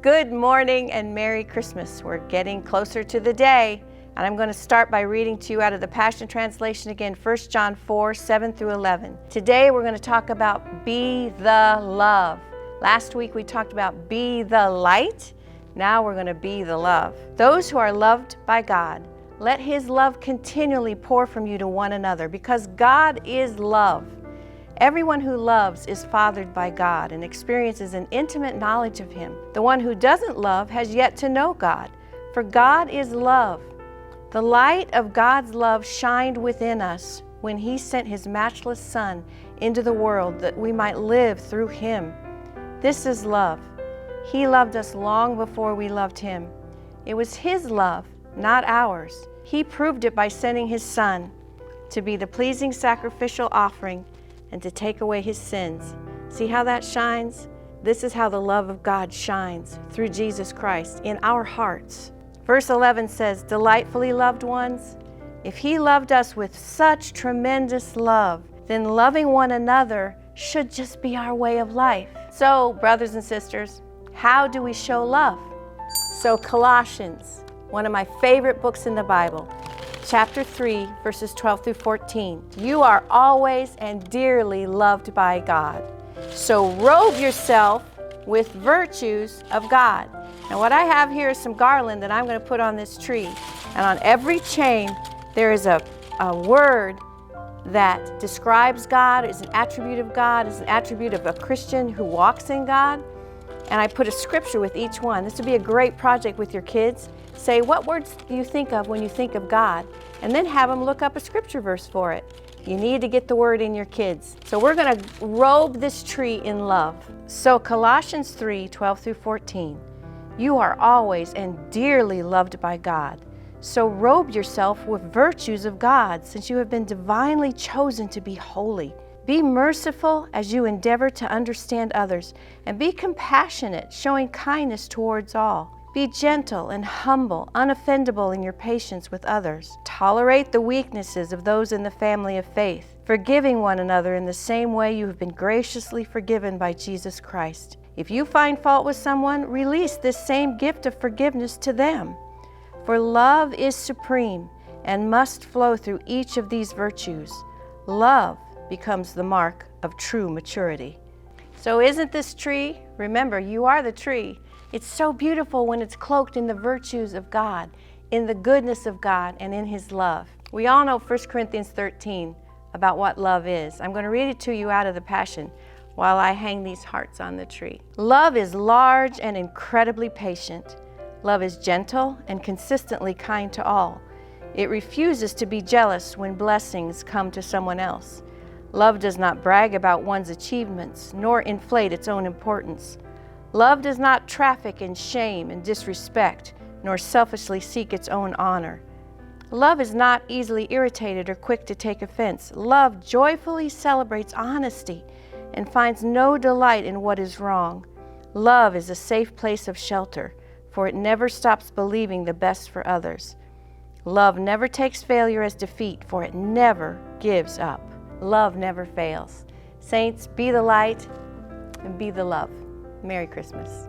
Good morning and Merry Christmas. We're getting closer to the day, and I'm going to start by reading to you out of the Passion Translation again, 1 John 4, 7 through 11. Today we're going to talk about be the love. Last week we talked about be the light. Now we're going to be the love. Those who are loved by God, let His love continually pour from you to one another, because God is love. Everyone who loves is fathered by God and experiences an intimate knowledge of Him. The one who doesn't love has yet to know God, for God is love. The light of God's love shined within us when He sent His matchless Son into the world that we might live through Him. This is love. He loved us long before we loved Him. It was His love, not ours. He proved it by sending His Son to be the pleasing sacrificial offering and to take away His sins. See how that shines? This is how the love of God shines through Jesus Christ in our hearts. Verse 11 says, "Delightfully loved ones, if He loved us with such tremendous love, then loving one another should just be our way of life." So, brothers and sisters, how do we show love? So Colossians, one of my favorite books in the Bible, chapter 3, verses 12 through 14. You are always and dearly loved by God. So robe yourself with virtues of God. Now what I have here is some garland that I'm going to put on this tree. And on every chain there is a word that describes God, is an attribute of God, is an attribute of a Christian who walks in God. And I put a scripture with each one. This would be a great project with your kids. Say, what words do you think of when you think of God? And then have them look up a scripture verse for it. You need to get the word in your kids. So we're going to robe this tree in love. So Colossians 3, 12 through 14. You are always and dearly loved by God. So robe yourself with virtues of God, since you have been divinely chosen to be holy. Be merciful as you endeavor to understand others, and be compassionate, showing kindness towards all. Be gentle and humble, unoffendable in your patience with others. Tolerate the weaknesses of those in the family of faith, forgiving one another in the same way you have been graciously forgiven by Jesus Christ. If you find fault with someone, release this same gift of forgiveness to them. For love is supreme and must flow through each of these virtues. Love becomes the mark of true maturity. So isn't this tree? Remember, you are the tree. It's so beautiful when it's cloaked in the virtues of God, in the goodness of God, and in His love. We all know 1 Corinthians 13 about what love is. I'm going to read it to you out of the Passion while I hang these hearts on the tree. Love is large and incredibly patient. Love is gentle and consistently kind to all. It refuses to be jealous when blessings come to someone else. Love does not brag about one's achievements, nor inflate its own importance. Love does not traffic in shame and disrespect, nor selfishly seek its own honor. Love is not easily irritated or quick to take offense. Love joyfully celebrates honesty and finds no delight in what is wrong. Love is a safe place of shelter, for it never stops believing the best for others. Love never takes failure as defeat, for it never gives up. Love never fails. Saints, be the light and be the love. Merry Christmas.